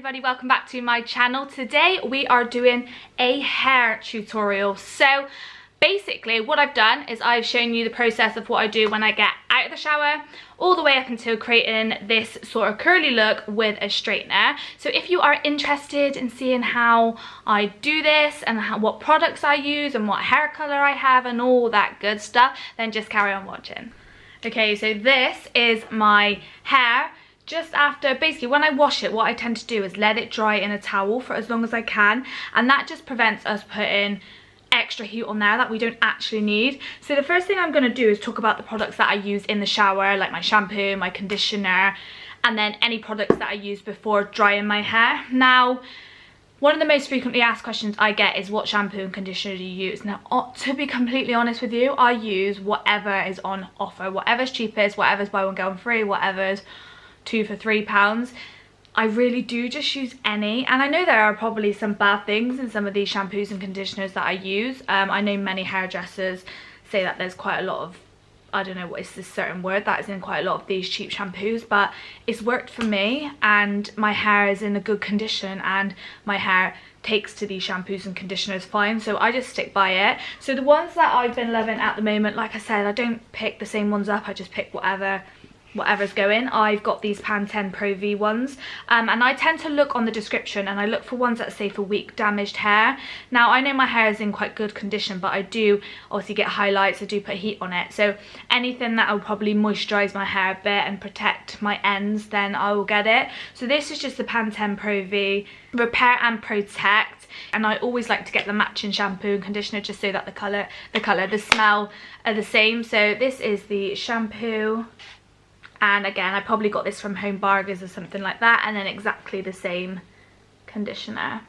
everybody, welcome back to my channel. Today we are doing a hair tutorial. So basically what I've done is I've shown you the process of what I do when I get out of the shower all the way up until creating this sort of curly look with a straightener. So if you are interested in seeing how I do this and what products I use and what hair color I have and all that good stuff, then just carry on watching. Okay, so this is my hair just after. Basically when I wash it, what I tend to do is let it dry in a towel for as long as I can, and that just prevents us putting extra heat on there that we don't actually need. So the first thing I'm going to do is talk about the products that I use in the shower, like my shampoo, my conditioner, and then any products that I use before drying my hair. Now, one of the most frequently asked questions I get is what shampoo and conditioner do you use? Now, to be completely honest with you, I use whatever is on offer, whatever's cheapest, whatever's buy one get one free, whatever's 2 for £3. I really do just use any, and I know there are probably some bad things in some of these shampoos and conditioners that I use. I know many hairdressers say that there's quite a lot of, I don't know what is this certain word that is in quite a lot of these cheap shampoos, but it's worked for me and my hair is in a good condition and my hair takes to these shampoos and conditioners fine, so I just stick by it. So the ones that I've been loving at the moment, like I said, I don't pick the same ones up, I just pick whatever's going. I've got these Pantene Pro V ones, and I tend to look on the description and I look for ones that say for weak damaged hair. Now I know my hair is in quite good condition, but I do obviously get highlights, I do put heat on it, so anything that will probably moisturize my hair a bit and protect my ends, then I will get it. So this is just the Pantene Pro V Repair and Protect, and I always like to get the matching shampoo and conditioner just so that the smell are the same. So this is the shampoo, and again I probably got this from Home Bargains or something like that, and then exactly the same conditioner.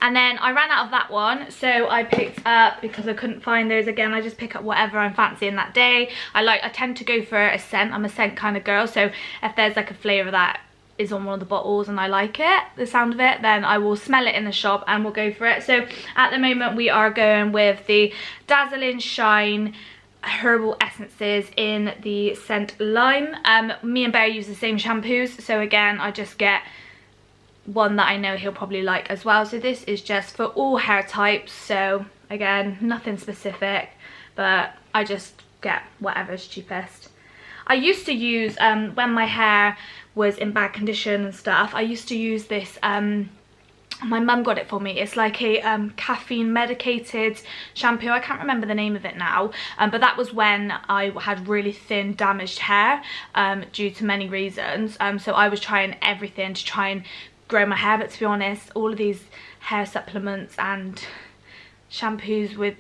And then I ran out of that one, so I picked up, because I couldn't find those again, I just pick up whatever I'm fancying that day. I tend to go for a scent, I'm a scent kind of girl, so if there's like a flavour that is on one of the bottles and I like it, the sound of it, then I will smell it in the shop and we'll go for it. So at the moment we are going with the Dazzling Shine herbal essences in the scent lime. Me and Bear use the same shampoos, so again I just get one that I know he'll probably like as well. So this is just for all hair types, so again nothing specific, but I just get whatever's cheapest. I used to use, when my hair was in bad condition and stuff, I used to use this, my mum got it for me. It's like a caffeine medicated shampoo. I can't remember the name of it now, but that was when I had really thin damaged hair due to many reasons. So I was trying everything to try and grow my hair, but to be honest, all of these hair supplements and shampoos with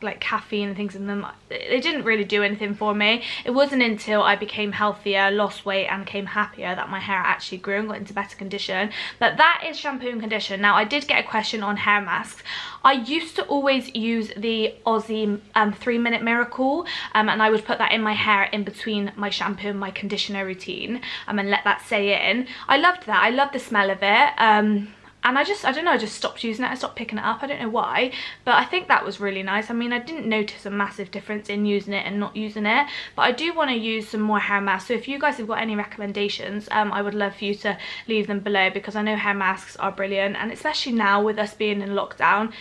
like caffeine and things in them, it didn't really do anything for me. It wasn't until I became healthier, lost weight and became happier that my hair actually grew and got into better condition. But that is shampoo and conditioner. Now I did get a question on hair masks. I used to always use the Aussie 3-minute miracle, and I would put that in my hair in between my shampoo and my conditioner routine, and let that stay in. I loved that, I loved the smell of it. And I don't know, I just stopped using it. I stopped picking it up. I don't know why, but I think that was really nice. I mean, I didn't notice a massive difference in using it and not using it, but I do want to use some more hair masks. So if you guys have got any recommendations, I would love for you to leave them below, because I know hair masks are brilliant, and especially now with us being in lockdown,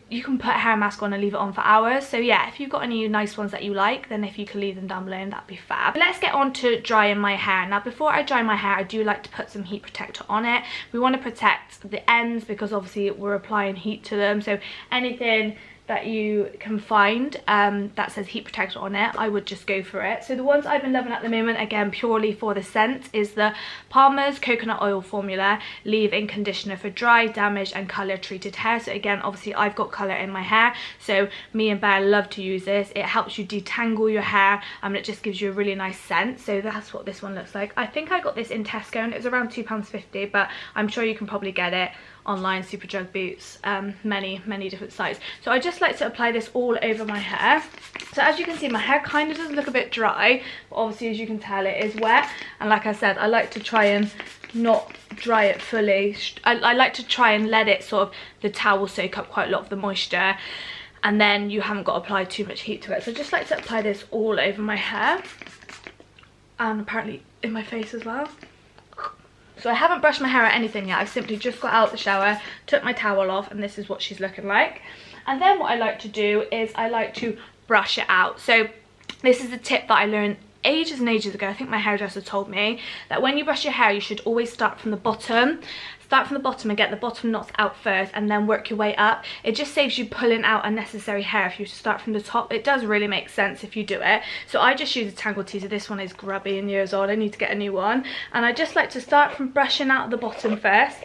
you can put a hair mask on and leave it on for hours. So yeah, if you've got any nice ones that you like, then if you could leave them down below, that'd be fab. Let's get on to drying my hair. Now before I dry my hair, I do like to put some heat protector on it. We want to protect the ends because obviously we're applying heat to them, so anything that you can find that says heat protector on it, I would just go for it. So the ones I've been loving at the moment, again purely for the scent, is the Palmer's Coconut Oil Formula Leave-In Conditioner for dry, damaged and colour treated hair. So again, obviously I've got colour in my hair, so me and Bear love to use this. It helps you detangle your hair, and it just gives you a really nice scent. So that's what this one looks like. I think I got this in Tesco and it was around £2.50, but I'm sure you can probably get it online, Superdrug, Boots, many different sites. So I just like to apply this all over my hair. So as you can see, my hair kind of does look a bit dry, but obviously as you can tell it is wet, and like I said, I like to try and not dry it fully. I like to try and let it sort of, the towel soak up quite a lot of the moisture, and then you haven't got to apply too much heat to it. So I just like to apply this all over my hair, and apparently in my face as well. So I haven't brushed my hair or anything yet. I've simply just got out the shower, took my towel off, and this is what she's looking like. And then what I like to do is I like to brush it out. So this is a tip that I learned ages and ages ago. I think my hairdresser told me that when you brush your hair, you should always start from the bottom. Start from the bottom and get the bottom knots out first, and then work your way up. It just saves you pulling out unnecessary hair if you start from the top. It does really make sense if you do it. So I just use a Tangle Teezer. This one is grubby and years old. I need to get a new one. And I just like to start from brushing out the bottom first,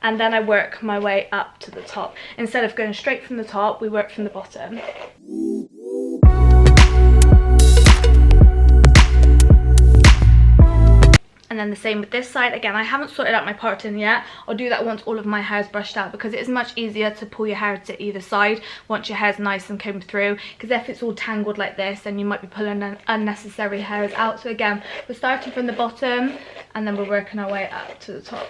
and then I work my way up to the top. Instead of going straight from the top, we work from the bottom. And then the same with this side. Again, I haven't sorted out my parting yet. I'll do that once all of my hair is brushed out, because it is much easier to pull your hair to either side once your hair's nice and combed through. Because if it's all tangled like this, then you might be pulling unnecessary hairs out. So again, we're starting from the bottom and then we're working our way up to the top.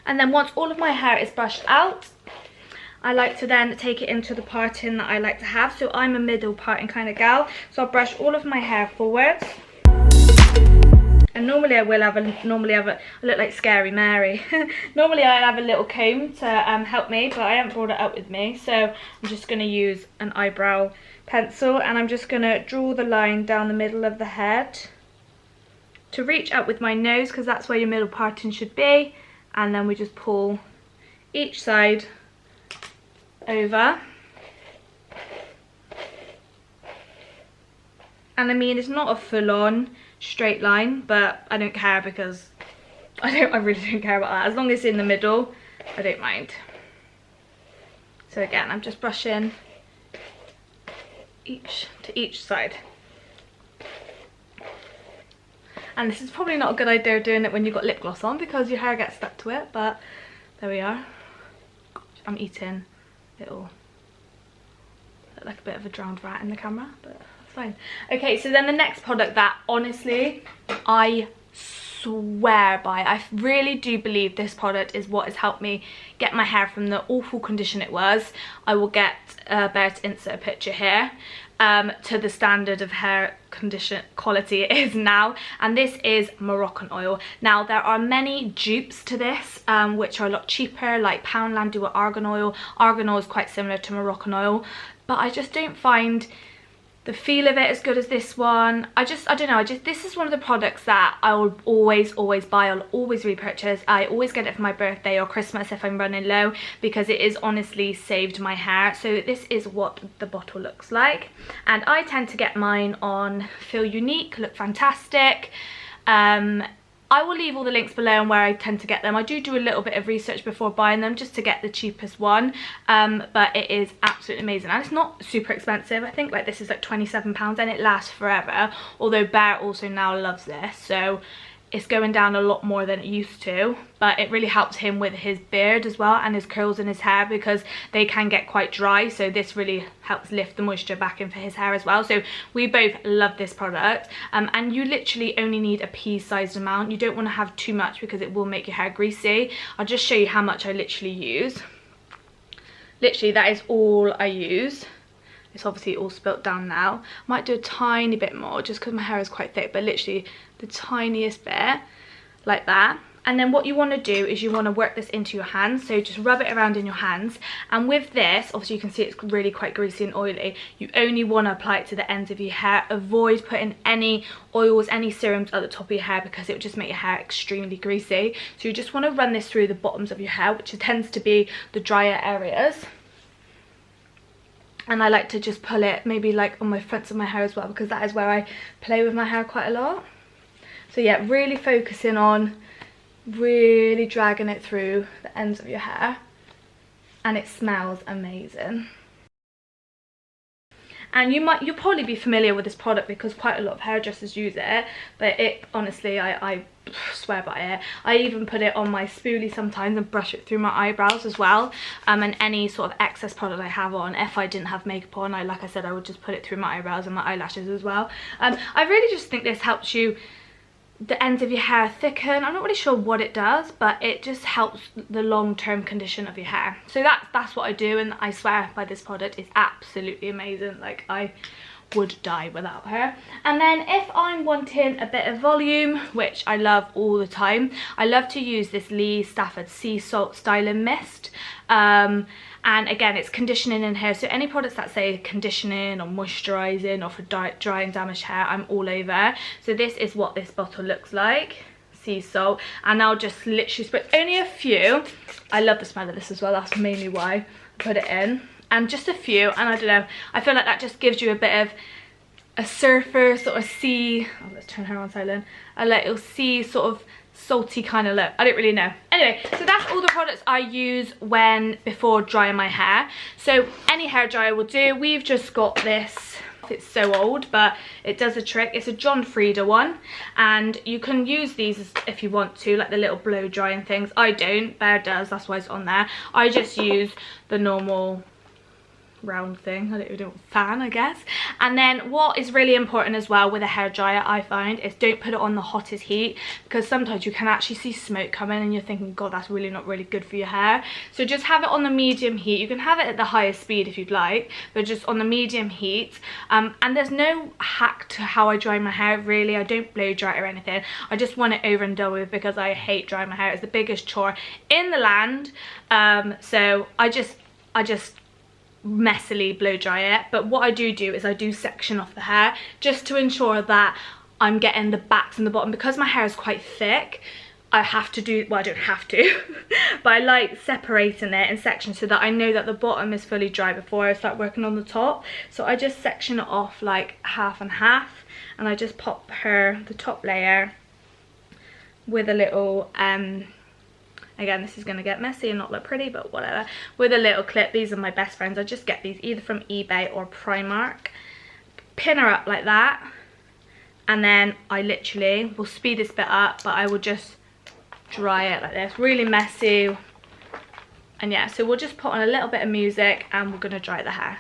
And then once all of my hair is brushed out, I like to then take it into the parting that I like to have. So I'm a middle parting kind of gal. So I'll brush all of my hair forwards. And normally I look like Scary Mary. Normally I'll have a little comb to help me, but I haven't brought it up with me. So I'm just going to use an eyebrow pencil, and I'm just going to draw the line down the middle of the head to reach up with my nose, because that's where your middle parting should be. And then we just pull each side over. And I mean, it's not a full-on straight line, but I don't care, because I really don't care about that. As long as it's in the middle, I don't mind. So again, I'm just brushing to each side. And this is probably not a good idea doing it when you've got lip gloss on, because your hair gets stuck to it, but there we are. I'm eating. It'll look like a bit of a drowned rat in the camera, but that's fine. Okay, so then the next product that honestly I swear by, I really do believe this product is what has helped me get my hair from the awful condition it was. I will get Bear to insert a picture here, to the standard of hair condition quality it is now, and this is Moroccan oil. Now there are many dupes to this which are a lot cheaper, like Poundland do argan oil. Argan oil is quite similar to Moroccan oil, but I just don't find the feel of it as good as this one. I don't know, this is one of the products that I will always buy. I'll always repurchase. I always get it for my birthday or Christmas if I'm running low, because it is honestly saved my hair. So this is what the bottle looks like, and I tend to get mine on Feel Unique, Look Fantastic. I will leave all the links below and where I tend to get them. I do a little bit of research before buying them just to get the cheapest one, but it is absolutely amazing, and it's not super expensive. I think like this is like £27 and it lasts forever, although Bear also now loves this, so it's going down a lot more than it used to, but it really helps him with his beard as well and his curls in his hair, because they can get quite dry, so this really helps lift the moisture back in for his hair as well. So we both love this product, and you literally only need a pea-sized amount. You don't want to have too much because it will make your hair greasy. I'll just show you how much I literally use. Literally, that is all I use. It's obviously all spilt down now. I might do a tiny bit more just because my hair is quite thick, but literally the tiniest bit, like that. And then what you want to do is you want to work this into your hands, so just rub it around in your hands. And with this, obviously you can see it's really quite greasy and oily. You only want to apply it to the ends of your hair. Avoid putting any oils, any serums at the top of your hair, because it will just make your hair extremely greasy. So you just want to run this through the bottoms of your hair, which tends to be the drier areas. And I like to just pull it maybe like on my fronts of my hair as well, because that is where I play with my hair quite a lot. So yeah, really focusing on really dragging it through the ends of your hair, and it smells amazing. And you'll probably be familiar with this product because quite a lot of hairdressers use it, but it honestly, I swear by it. I even put it on my spoolie sometimes and brush it through my eyebrows as well, and any sort of excess product I have on. If I didn't have makeup on, like I said, I would just put it through my eyebrows and my eyelashes as well. I really just think this helps you, the ends of your hair thicken. I'm not really sure what it does, but it just helps the long-term condition of your hair. So that's what I do, and I swear by this product. It's absolutely amazing. Like, I would die without her. And then if I'm wanting a bit of volume, which I love all the time, I love to use this Lee Stafford Sea Salt Styling Mist. And again, it's conditioning in hair, so any products that say conditioning or moisturising or for dry and damaged hair, I'm all over. So this is what this bottle looks like, sea salt, and I'll just literally spray only a few. I love the smell of this as well, that's mainly why I put it in. And just a few, and I don't know, I feel like that just gives you a bit of a surfer sort of sea, oh, let's turn her on silent, a little sea sort of salty kind of look. I don't really know. Anyway, so that's all the products I use before drying my hair. So any hair dryer will do. We've just got this, it's so old, but it does a trick. It's a John Frieda one, and you can use these if you want to, like the little blow drying things. I don't, Bear does, that's why it's on there. I just use the normal round thing, I don't know, fan, I guess. And then what is really important as well with a hairdryer, I find, is don't put it on the hottest heat, because sometimes you can actually see smoke coming and you're thinking, god, that's really not really good for your hair. So just have it on the medium heat. You can have it at the highest speed if you'd like, but just on the medium heat. And there's no hack to how I dry my hair, really. I don't blow dry it or anything. I just want it over and done with because I hate drying my hair. It's the biggest chore in the land. So I just messily blow dry it. But what I do is I do section off the hair just to ensure that I'm getting the backs and the bottom. Because my hair is quite thick, I have to do, well, I don't have to, but I like separating it in sections so that I know that the bottom is fully dry before I start working on the top. So I just section it off like half and half, and I just pop the top layer with a little again, this is going to get messy and not look pretty, but whatever, with a little clip. These are my best friends. I just get these either from eBay or Primark. Pin her up like that, and then I literally will speed this bit up, but I will just dry it like this, really messy. And yeah, so we'll just put on a little bit of music and we're going to dry the hair.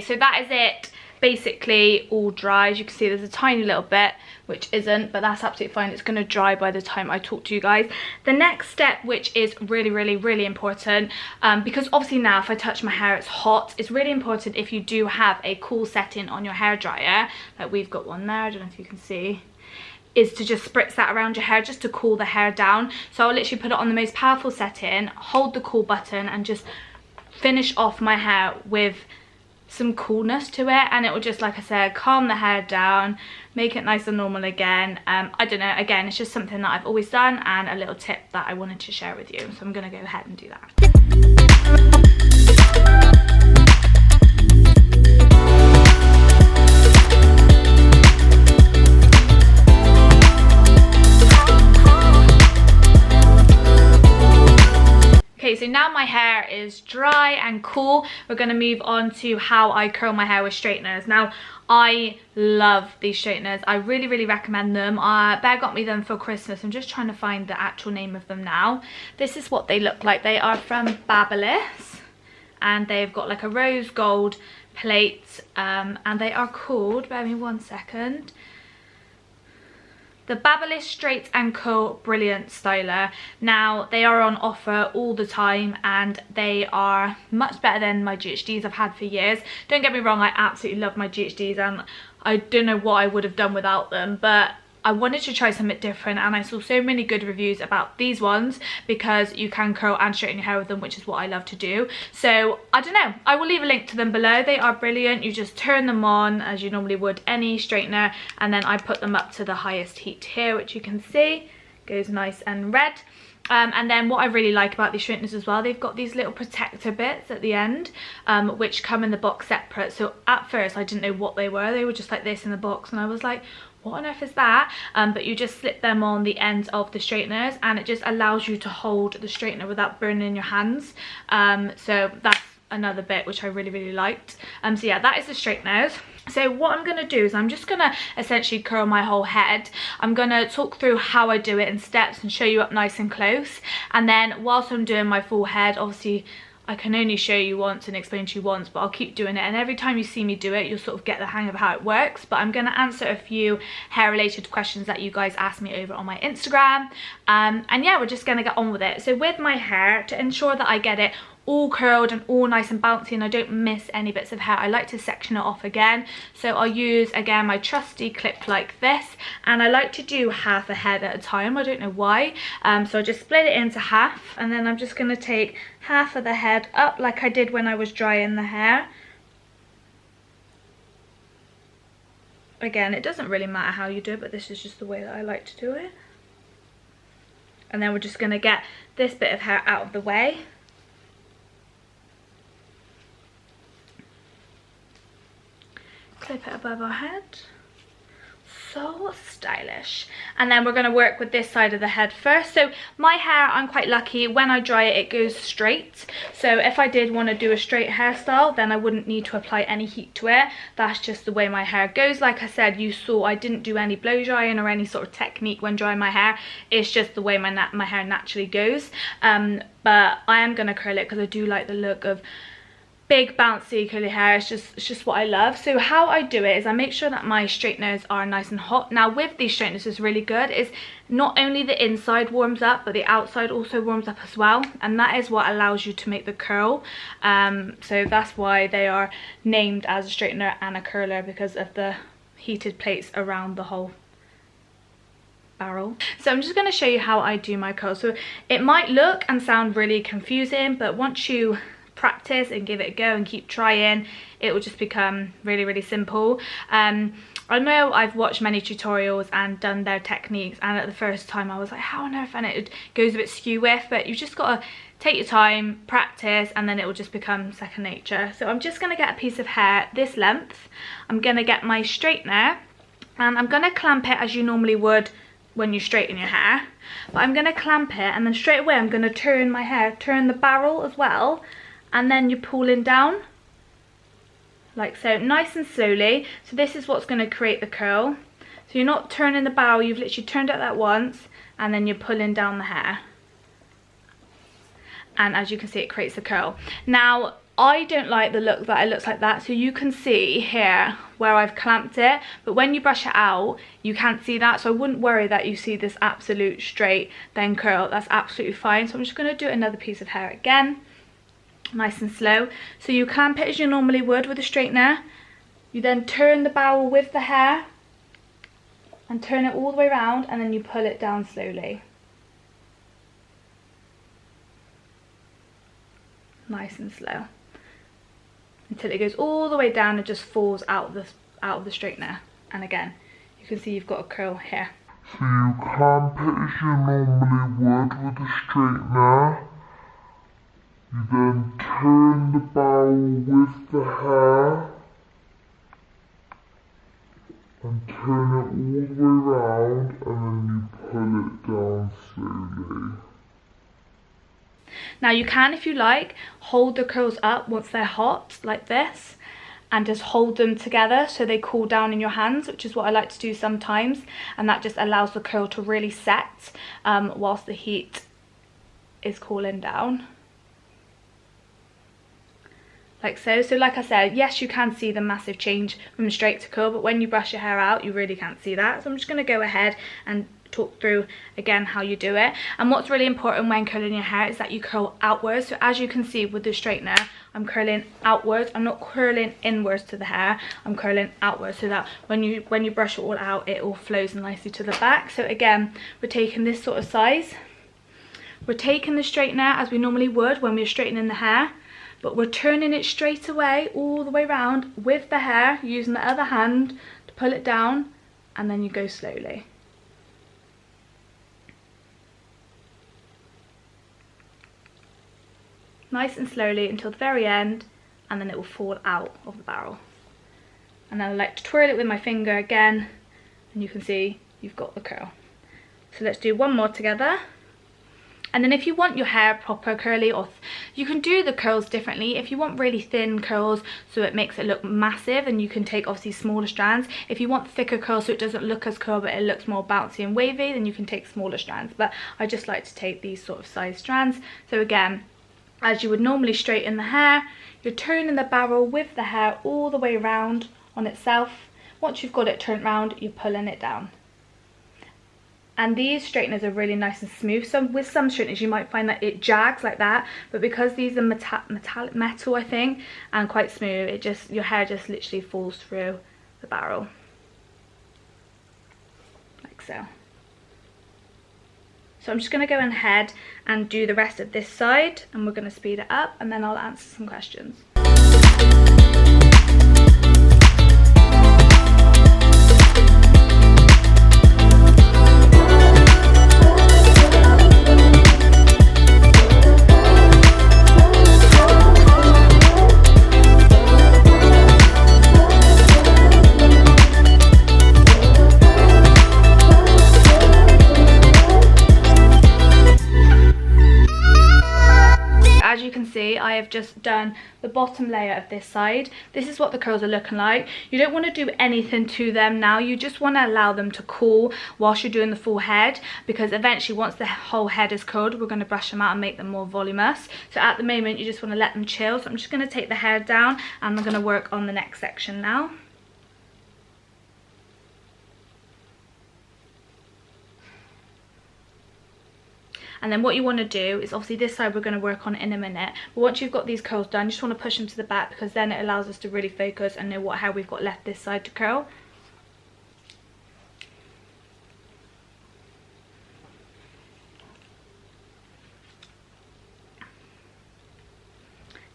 So that is it, basically all dry. As you can see, there's a tiny little bit which isn't, but that's absolutely fine. It's going to dry by the time I talk to you guys. The next step, which is really important, because obviously now if I touch my hair it's hot, it's really important if you do have a cool setting on your hair dryer, like we've got one there, I don't know if you can see, is to just spritz that around your hair just to cool the hair down. So I'll literally put it on the most powerful setting, hold the cool button, and just finish off my hair with some coolness to it, and it will just, like I said, calm the hair down, make it nice and normal again. I don't know, again, it's just something that I've always done and a little tip that I wanted to share with you, so I'm gonna go ahead and do that. Okay, so now my hair is dry and cool. We're going to move on to how I curl my hair with straighteners. Now, I love these straighteners. I really, really recommend them. Bear got me them for Christmas. I'm just trying to find the actual name of them now. This is what they look like. They are from Babyliss, and they've got like a rose gold plate, and they are called, bear me 1 second, the Babyliss Straight and Curl Brilliant Styler. Now, they are on offer all the time, and they are much better than my GHDs I've had for years. Don't get me wrong, I absolutely love my GHDs, and I don't know what I would have done without them, but I wanted to try something different, and I saw so many good reviews about these ones because you can curl and straighten your hair with them, which is what I love to do. So I don't know, I will leave a link to them below. They are brilliant. You just turn them on as you normally would any straightener, and then I put them up to the highest heat here, which you can see goes nice and red. And then what I really like about these straighteners as well, they've got these little protector bits at the end, which come in the box separate. So at first I didn't know what they were just like this in the box, and I was like, what on earth is that? But you just slip them on the ends of the straighteners, and it just allows you to hold the straightener without burning your hands. So that's another bit which I really, really liked. So yeah, that is the straighteners. So what I'm going to do is I'm just going to essentially curl my whole head. I'm going to talk through how I do it in steps and show you up nice and close. And then whilst I'm doing my full head, obviously I can only show you once and explain to you once, but I'll keep doing it, and every time you see me do it, you'll sort of get the hang of how it works. But I'm going to answer a few hair related questions that you guys asked me over on my Instagram. And yeah, we're just going to get on with it. So with my hair, to ensure that I get it all curled and all nice and bouncy and I don't miss any bits of hair, I like to section it off again. So I'll use again my trusty clip like this, and I like to do half a head at a time. I don't know why. So I just split it into half, and then I'm just going to take half of the head up like I did when I was drying the hair. Again, it doesn't really matter how you do it, but this is just the way that I like to do it. And then we're just going to get this bit of hair out of the way. Clip it above our head. So stylish. And then we're going to work with this side of the head first. So my hair, I'm quite lucky, when I dry it, it goes straight. So if I did want to do a straight hairstyle, then I wouldn't need to apply any heat to it. That's just the way my hair goes. Like I said, you saw I didn't do any blow drying or any sort of technique when drying my hair. It's just the way my hair naturally goes. But I am going to curl it because I do like the look of big bouncy curly hair. It's just what I love. So how I do it is I make sure that my straighteners are nice and hot. Now with these straighteners, is really good is not only the inside warms up, but the outside also warms up as well, and that is what allows you to make the curl. So that's why they are named as a straightener and a curler, because of the heated plates around the whole barrel. So I'm just going to show you how I do my curl. So it might look and sound really confusing, but once you practice and give it a go and keep trying, it will just become really, really simple. I know I've watched many tutorials and done their techniques, and at the first time I was like, how on earth, and it goes a bit skew with, but you just got to take your time, practice, and then it will just become second nature. So I'm just going to get a piece of hair this length. I'm going to get my straightener, and I'm going to clamp it as you normally would when you straighten your hair, but I'm going to clamp it, and then straight away I'm going to turn my hair, turn the barrel as well, and then you're pulling down like so, nice and slowly. So this is what's going to create the curl. So you're not turning the barrel, you've literally turned it that once, and then you're pulling down the hair, and as you can see, it creates the curl. Now I don't like the look that it looks like that, so you can see here where I've clamped it, but when you brush it out you can't see that, so I wouldn't worry that you see this absolute straight then curl. That's absolutely fine. So I'm just going to do another piece of hair again, nice and slow. So you clamp it as you normally would with a straightener. You then turn the barrel with the hair and turn it all the way around, and then you pull it down slowly. Nice and slow. Until it goes all the way down and just falls out of the straightener. And again, you can see you've got a curl here. So you clamp it as you normally would with a straightener. You then turn the barrel with the hair and turn it all the way around, and then you pull it down slowly. Now you can, if you like, hold the curls up once they're hot like this, and just hold them together so they cool down in your hands, which is what I like to do sometimes, and that just allows the curl to really set whilst the heat is cooling down. Like so. So like I said, yes, you can see the massive change from straight to curl, but when you brush your hair out, you really can't see that. So I'm just going to go ahead and talk through again how you do it. And what's really important when curling your hair is that you curl outwards. So as you can see with the straightener, I'm curling outwards. I'm not curling inwards to the hair, I'm curling outwards, so that when you brush it all out, it all flows nicely to the back. So again, we're taking this sort of size, we're taking the straightener as we normally would when we're straightening the hair, but we're turning it straight away all the way around with the hair, using the other hand to pull it down, and then you go slowly. Nice and slowly until the very end, and then it will fall out of the barrel. And then I like to twirl it with my finger again, and you can see you've got the curl. So let's do one more together. And then if you want your hair proper curly, or you can do the curls differently. If you want really thin curls so it makes it look massive, and you can take obviously smaller strands. If you want thicker curls so it doesn't look as curly but it looks more bouncy and wavy, then you can take smaller strands. But I just like to take these sort of size strands. So again, as you would normally straighten the hair, you're turning the barrel with the hair all the way around on itself. Once you've got it turned round, you're pulling it down. And these straighteners are really nice and smooth. So with some straighteners you might find that it jags like that, but because these are metallic metal, I think, and quite smooth, it just, your hair just literally falls through the barrel like so. So I'm just going to go ahead and do the rest of this side, and we're going to speed it up, and then I'll answer some questions. I have just done the bottom layer of this side. This is what the curls are looking like. You don't want to do anything to them now. You just want to allow them to cool whilst you're doing the full head, because eventually once the whole head is curled, we're going to brush them out and make them more voluminous. So at the moment you just want to let them chill. So I'm just going to take the hair down, and I'm going to work on the next section now. And then what you want to do is, obviously this side we're going to work on in a minute, but once you've got these curls done, you just want to push them to the back, because then it allows us to really focus and know what hair we've got left this side to curl.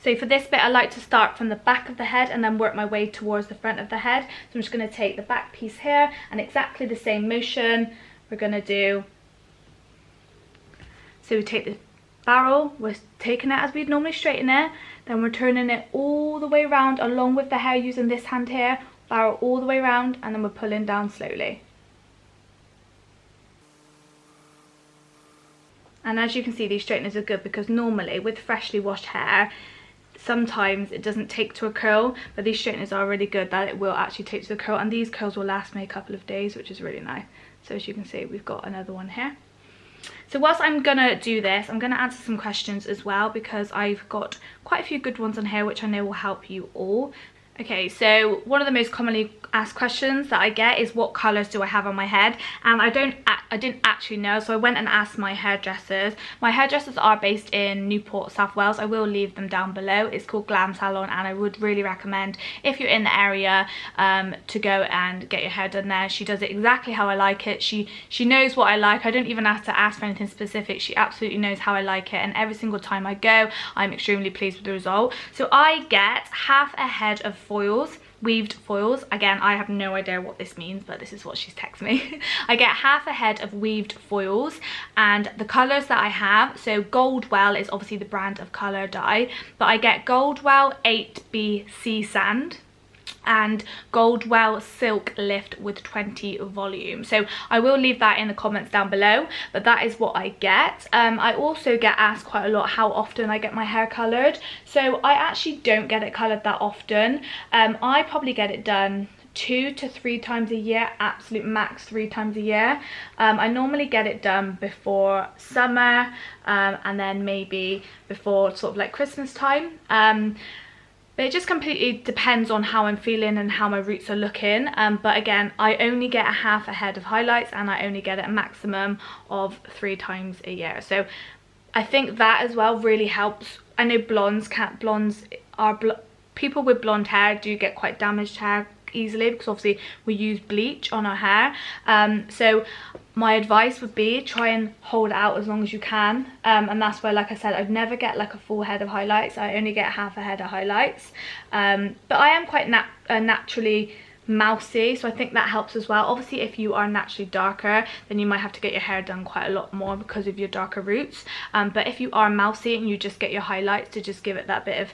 So for this bit I like to start from the back of the head and then work my way towards the front of the head. So I'm just going to take the back piece here, and exactly the same motion we're going to do. So we take the barrel, we're taking it as we'd normally straighten it, then we're turning it all the way around along with the hair using this hand here, barrel all the way around, and then we're pulling down slowly. And as you can see, these straighteners are good because normally with freshly washed hair, sometimes it doesn't take to a curl, but these straighteners are really good that it will actually take to the curl, and these curls will last me a couple of days, which is really nice. So as you can see, we've got another one here. So whilst I'm gonna do this, I'm gonna answer some questions as well, because I've got quite a few good ones on here which I know will help you all. Okay, so one of the most commonly asked questions that I get is what colours do I have on my head, and I didn't actually know, so I went and asked my hairdressers. My hairdressers are based in Newport, South Wales. I will leave them down below. It's called Glam Salon, and I would really recommend, if you're in the area, to go and get your hair done there. She does it exactly how I like it. She knows what I like. I don't even have to ask for anything specific. She absolutely knows how I like it, and every single time I go, I'm extremely pleased with the result. So I get half a head of foils, weaved foils. Again, I have no idea what this means, but this is what she's texted me. I get half a head of weaved foils, and the colours that I have, so Goldwell is obviously the brand of colour dye, but I get Goldwell 8BC Sand, and Goldwell Silk Lift with 20 volume. So I will leave that in the comments down below, but that is what I get. I also get asked quite a lot how often I get my hair coloured. So I actually don't get it coloured that often. I probably get it done 2 to 3 times a year, absolute max 3 times a year. I normally get it done before summer, and then maybe before sort of like Christmas time. But it just completely depends on how I'm feeling and how my roots are looking. But again, I only get a half a head of highlights, and I only get it a maximum of 3 times a year. So I think that as well really helps. I know people with blonde hair do get quite damaged hair easily, because obviously we use bleach on our hair. So my advice would be try and hold it out as long as you can, and that's where, like I said, I'd never get like a full head of highlights. I only get half a head of highlights. But I am quite naturally mousy, so I think that helps as well. Obviously if you are naturally darker, then you might have to get your hair done quite a lot more because of your darker roots. But if you are mousy and you just get your highlights to just give it that bit of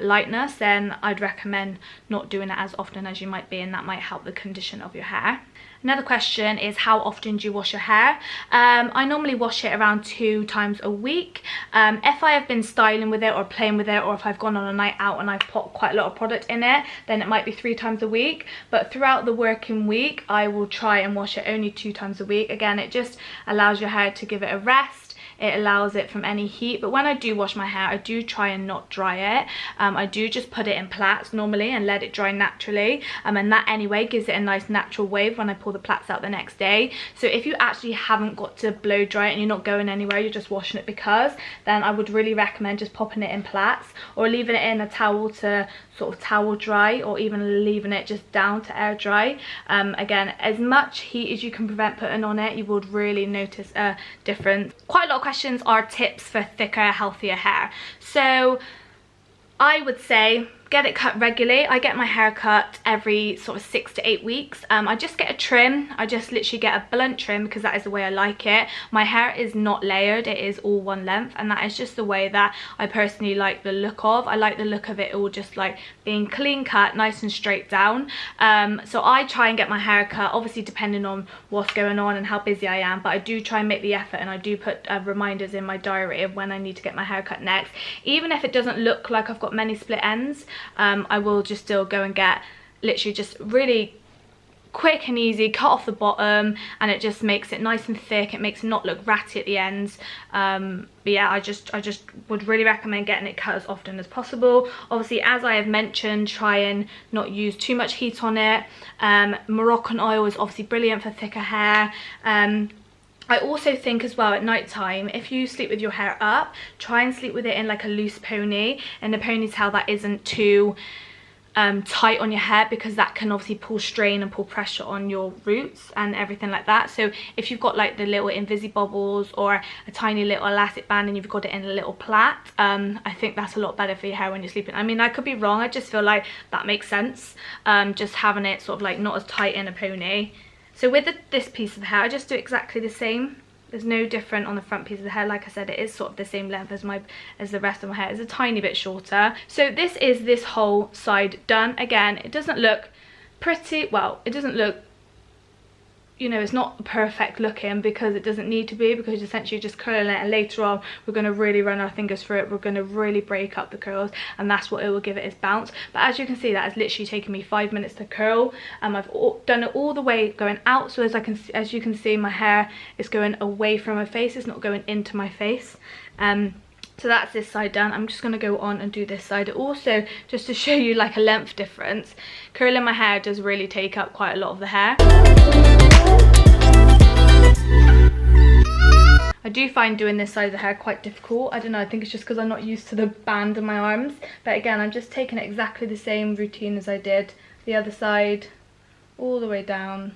lightness, then I'd recommend not doing it as often as you might be, and that might help the condition of your hair. Another question is, how often do you wash your hair? I normally wash it around 2 times a week. If I have been styling with it or playing with it, or if I've gone on a night out and I've put quite a lot of product in it, then it might be 3 times a week. But throughout the working week, I will try and wash it only 2 times a week. Again, it just allows your hair to give it a rest. It allows it from any heat. But when I do wash my hair, I do try and not dry it. I do just put it in plaits normally and let it dry naturally, and that anyway gives it a nice natural wave when I pull the plaits out the next day. So if you actually haven't got to blow dry it and you're not going anywhere, you're just washing it because, then I would really recommend just popping it in plaits, or leaving it in a towel to sort of towel dry, or even leaving it just down to air dry. Again, as much heat as you can prevent putting on it, you would really notice a difference. Quite a lot of questions are tips for thicker, healthier hair. So I would say get it cut regularly. I get my hair cut every sort of 6 to 8 weeks. I just get a trim. I just literally get a blunt trim because that is the way I like it. My hair is not layered, it is all one length, and that is just the way that I personally like the look of. I like the look of it all just like being clean cut, nice and straight down. So I try and get my hair cut, obviously depending on what's going on and how busy I am, but I do try and make the effort, and I do put reminders in my diary of when I need to get my hair cut next. Even if it doesn't look like I've got many split ends, I will just still go and get literally just really quick and easy cut off the bottom, and it just makes it nice and thick. It makes it not look ratty at the ends. But yeah, I just would really recommend getting it cut as often as possible. Obviously, as I have mentioned, try and not use too much heat on it. Moroccan oil is obviously brilliant for thicker hair. I also think as well at night time, if you sleep with your hair up, try and sleep with it in like a loose pony, and a ponytail that isn't too tight on your hair, because that can obviously pull strain and pull pressure on your roots and everything like that. So if you've got like the little invisi bobbles or a tiny little elastic band and you've got it in a little plait, I think that's a lot better for your hair when you're sleeping. I mean, I could be wrong, I just feel like that makes sense, just having it sort of like not as tight in a pony. So with this piece of hair, I just do exactly the same. There's no different on the front piece of the hair. Like I said, it is sort of the same length as the rest of my hair. It's a tiny bit shorter. So this is this whole side done. Again, it doesn't look pretty, well, it doesn't look, you know, it's not perfect looking because it doesn't need to be, because essentially you're just curling it, and later on we're going to really run our fingers through it. We're going to really break up the curls, and that's what it will give it its bounce. But as you can see, that has literally taken me 5 minutes to curl. I've done it all the way going out, so as you can see, my hair is going away from my face, it's not going into my face. So that's this side done. I'm just going to go on and do this side. Also, just to show you like a length difference, curling my hair does really take up quite a lot of the hair. I do find doing this side of the hair quite difficult. I don't know, I think it's just because I'm not used to the band in my arms. But again, I'm just taking exactly the same routine as I did the other side, all the way down.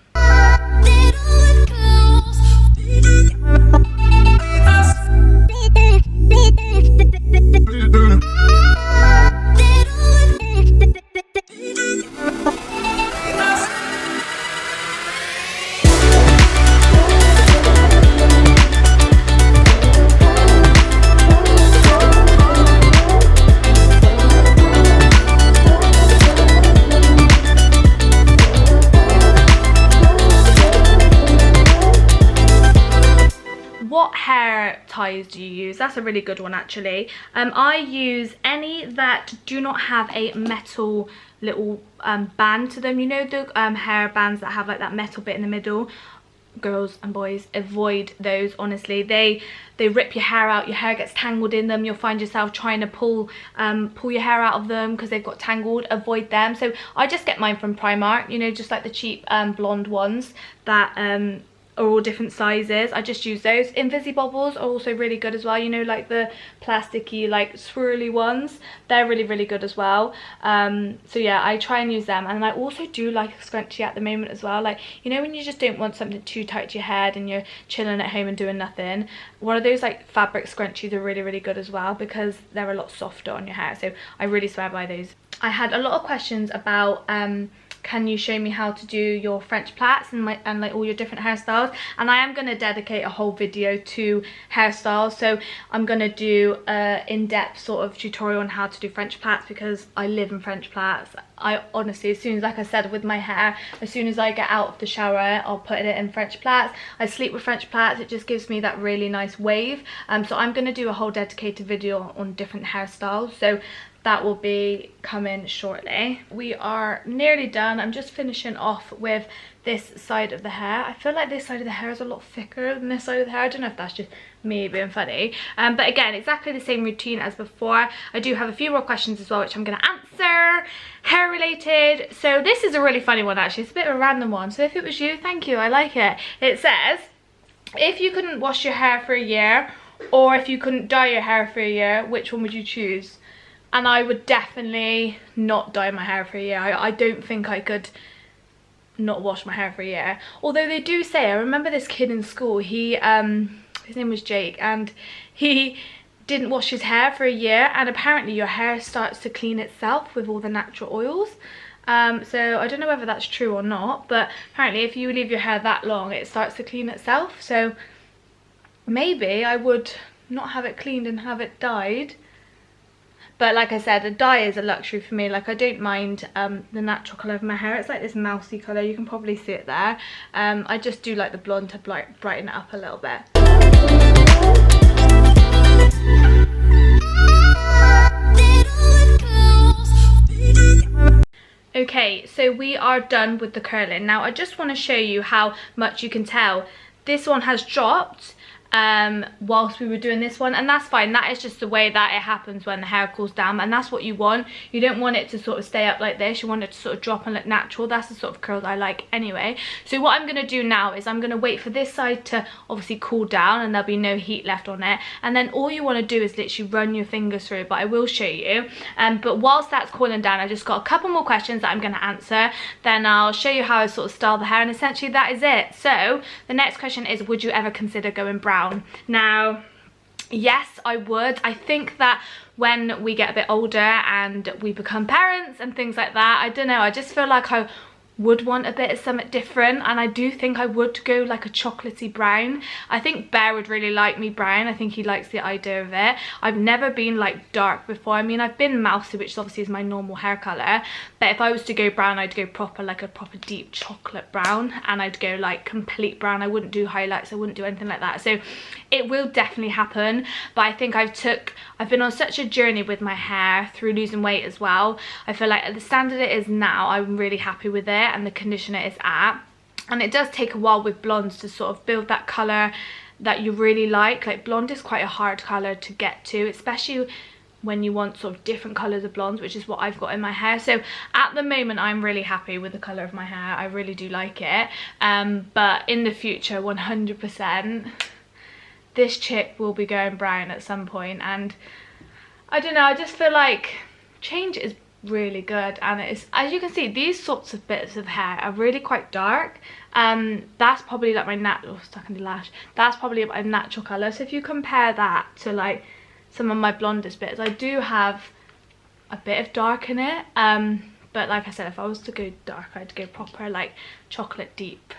what hair ties do you use? That's a really good one actually. I use any that do not have a metal little band to them. You know the hair bands that have like that metal bit in the middle? Girls and boys, avoid those. Honestly, they rip your hair out, your hair gets tangled in them, you'll find yourself trying to pull your hair out of them because they've got tangled. Avoid them. So I just get mine from Primark, you know, just like the cheap blonde ones that are all different sizes. I just use those. Invisibobbles are also really good as well, you know, like the plasticky like swirly ones, they're really good as well. So yeah, I try and use them. And I also do like a scrunchie at the moment as well, like, you know, when you just don't want something too tight to your head and you're chilling at home and doing nothing, one of those like fabric scrunchies are really good as well because they're a lot softer on your hair. So I really swear by those. I had a lot of questions about can you show me how to do your French plaits and like all your different hairstyles, and I am going to dedicate a whole video to hairstyles. So I'm going to do a in-depth sort of tutorial on how to do French plaits because I live in French plaits. I honestly, as soon as, like I said with my hair, as soon as I get out of the shower, I'll put it in French plaits. I sleep with French plaits, it just gives me that really nice wave. So I'm going to do a whole dedicated video on different hairstyles, so that will be coming shortly. We are nearly done. I'm just finishing off with this side of the hair. I feel like this side of the hair is a lot thicker than this side of the hair. I don't know if that's just me being funny. But again, exactly the same routine as before. I do have a few more questions as well, which I'm going to answer, hair related. So this is a really funny one actually. It's a bit of a random one. So if it was you, thank you, I like it. It says, if you couldn't wash your hair for a year, or if you couldn't dye your hair for a year, which one would you choose? And I would definitely not dye my hair for a year. I don't think I could not wash my hair for a year. Although they do say, I remember this kid in school, he his name was Jake, and he didn't wash his hair for a year, and apparently your hair starts to clean itself with all the natural oils. So I don't know whether that's true or not, but apparently if you leave your hair that long, it starts to clean itself. So maybe I would not have it cleaned and have it dyed. But like I said, a dye is a luxury for me. Like, I don't mind the natural colour of my hair. It's like this mousy colour, you can probably see it there. I just do like the blonde to brighten it up a little bit. Okay, so we are done with the curling. Now I just want to show you how much you can tell this one has dropped whilst we were doing this one, and that's fine. That is just the way that it happens when the hair cools down, and that's what you want. You don't want it to sort of stay up like this. You want it to sort of drop and look natural. That's the sort of curls I like anyway. So what I'm going to do now is I'm going to wait for this side to obviously cool down and there'll be no heat left on it, and then all you want to do is literally run your fingers through, but I will show you. But whilst that's cooling down, I just got a couple more questions that I'm going to answer, then I'll show you how I sort of style the hair, and essentially that is it. So the next question is, would you ever consider going brown? Now, yes, I would. I think that when we get a bit older and we become parents and things like that, I don't know, I just feel like I would want a bit of something different, and I do think I would go like a chocolatey brown. I think Bear would really like me brown. I think he likes the idea of it. I've never been like dark before. I mean, I've been mousy, which obviously is my normal hair colour, but if I was to go brown, I'd go proper, like a proper deep chocolate brown, and I'd go like complete brown. I wouldn't do highlights, I wouldn't do anything like that. So it will definitely happen, but I think I've been on such a journey with my hair through losing weight as well. I feel like at the standard it is now, I'm really happy with it and the conditioner it's at. And it does take a while with blondes to sort of build that colour that you really like blonde is quite a hard colour to get to, especially when you want sort of different colours of blondes, which is what I've got in my hair. So at the moment I'm really happy with the colour of my hair. I really do like it, but in the future 100% this chick will be going brown at some point, and I don't know, I just feel like change is really good. And it's, as you can see, these sorts of bits of hair are really quite dark. That's probably like my natural, stuck in the lash, that's probably my natural colour. So if you compare that to like some of my blondest bits, I do have a bit of dark in it, but like I said, if I was to go dark, I'd go proper like chocolate deep,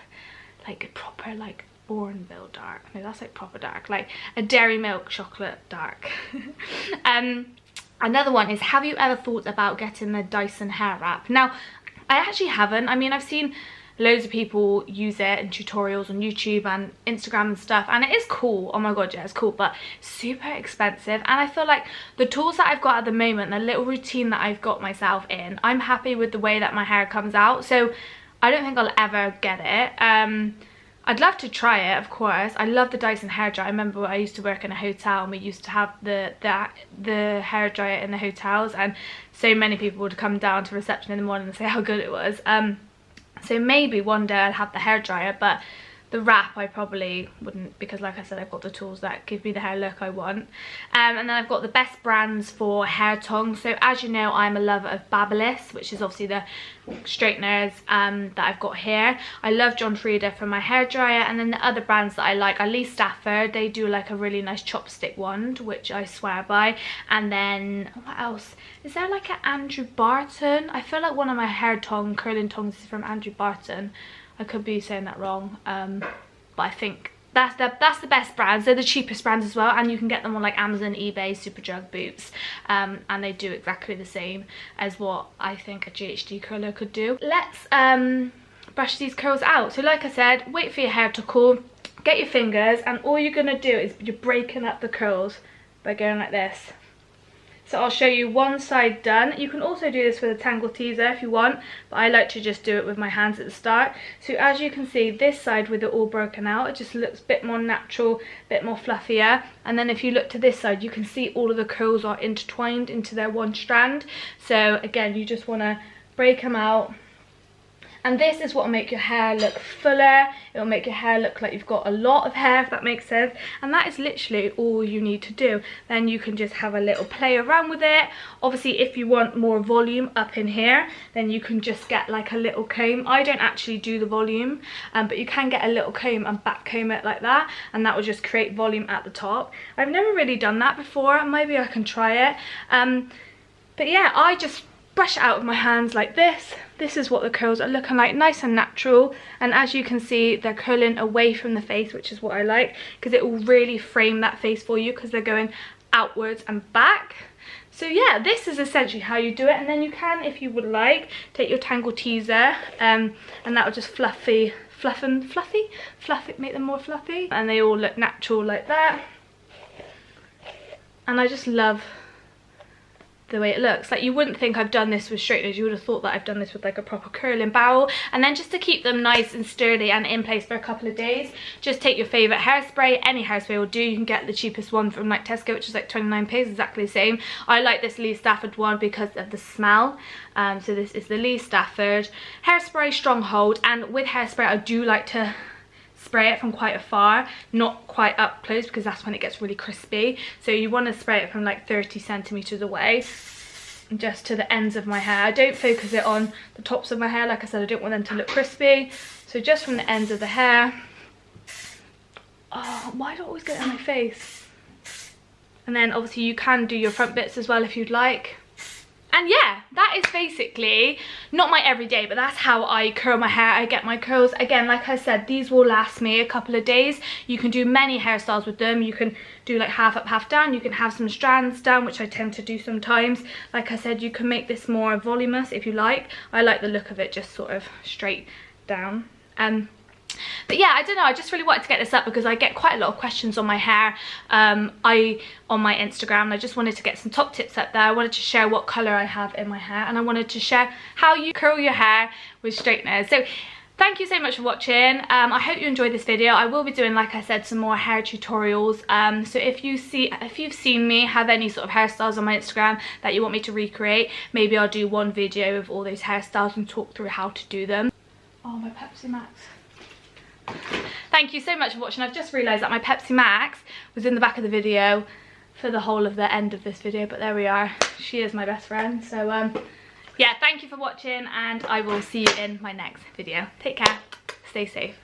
like proper like Bourneville dark. No, that's like proper dark, like a dairy milk chocolate dark. Another one is, have you ever thought about getting the Dyson hair wrap? Now, I actually haven't. I mean, I've seen loads of people use it in tutorials on YouTube and Instagram and stuff, and it is cool. Oh my god, yeah, it's cool, but super expensive. And I feel like the tools that I've got at the moment, the little routine that I've got myself in, I'm happy with the way that my hair comes out, so I don't think I'll ever get it. I'd love to try it, of course. I love the Dyson hairdryer. I remember I used to work in a hotel and we used to have the hairdryer in the hotels, and so many people would come down to reception in the morning and say how good it was. So maybe one day I'll have the hairdryer, but the wrap I probably wouldn't, because like I said, I've got the tools that give me the hair look I want. And then I've got the best brands for hair tongs. So as you know, I'm a lover of Babyliss, which is obviously the straighteners that I've got here. I love John Frieda for my hairdryer, and then the other brands that I like are Lee Stafford. They do like a really nice chopstick wand, which I swear by. And then what else? Is there like an Andrew Barton? I feel like one of my hair curling tongs is from Andrew Barton. I could be saying that wrong, but I think that's the best brands. They're the cheapest brands as well, and you can get them on like Amazon, eBay, Superdrug, Boots, and they do exactly the same as what I think a GHD curler could do. Let's brush these curls out. So like I said, wait for your hair to cool, get your fingers, and all you're gonna do is you're breaking up the curls by going like this. So I'll show you one side done. You can also do this with a tangle teaser if you want, but I like to just do it with my hands at the start. So as you can see, this side with it all broken out, it just looks a bit more natural, a bit more fluffier. And then if you look to this side, you can see all of the curls are intertwined into their one strand. So again, you just want to break them out. And this is what will make your hair look fuller. It will make your hair look like you've got a lot of hair, if that makes sense. And that is literally all you need to do. Then you can just have a little play around with it. Obviously, if you want more volume up in here, then you can just get like a little comb. I don't actually do the volume, but you can get a little comb and back comb it like that. And that will just create volume at the top. I've never really done that before. Maybe I can try it. But yeah, I just brush it out with my hands like this. This is what the curls are looking like, nice and natural. And as you can see, they're curling away from the face, which is what I like, because it will really frame that face for you, because they're going outwards and back. So yeah, this is essentially how you do it. And then you can, if you would like, take your tangle teaser and that will just fluff it, make them more fluffy. And they all look natural like that. And I just love the way it looks. Like, you wouldn't think I've done this with straighteners, you would have thought that I've done this with like a proper curling barrel. And then just to keep them nice and sturdy and in place for a couple of days, just take your favourite hairspray. Any hairspray will do. You can get the cheapest one from like Tesco, which is like 29p, exactly the same. I like this Lee Stafford one because of the smell. So this is the Lee Stafford Hairspray Stronghold, and with hairspray I do like to spray it from quite afar, not quite up close, because that's when it gets really crispy. So you want to spray it from like 30 centimeters away, just to the ends of my hair. I don't focus it on the tops of my hair. Like I said, I don't want them to look crispy. So just from the ends of the hair. Oh, why do I always get it on my face? And then obviously you can do your front bits as well if you'd like. And yeah, that is basically not my everyday, but that's how I curl my hair. I get my curls. Again, like I said, these will last me a couple of days. You can do many hairstyles with them. You can do like half up, half down. You can have some strands down, which I tend to do sometimes. Like I said, you can make this more voluminous if you like. I like the look of it just sort of straight down. But yeah, I don't know, I just really wanted to get this up because I get quite a lot of questions on my hair on my Instagram. I just wanted to get some top tips up there. I wanted to share what colour I have in my hair, and I wanted to share how you curl your hair with straighteners. So thank you so much for watching. I hope you enjoyed this video. I will be doing, like I said, some more hair tutorials. So if you've seen me have any sort of hairstyles on my Instagram that you want me to recreate, maybe I'll do one video of all those hairstyles and talk through how to do them. Oh, my Pepsi Max. Thank you so much for watching. I've just realised that my Pepsi Max was in the back of the video for the whole of the end of this video, but there we are. She is my best friend. So yeah, thank you for watching, and I will see you in my next video. Take care, stay safe.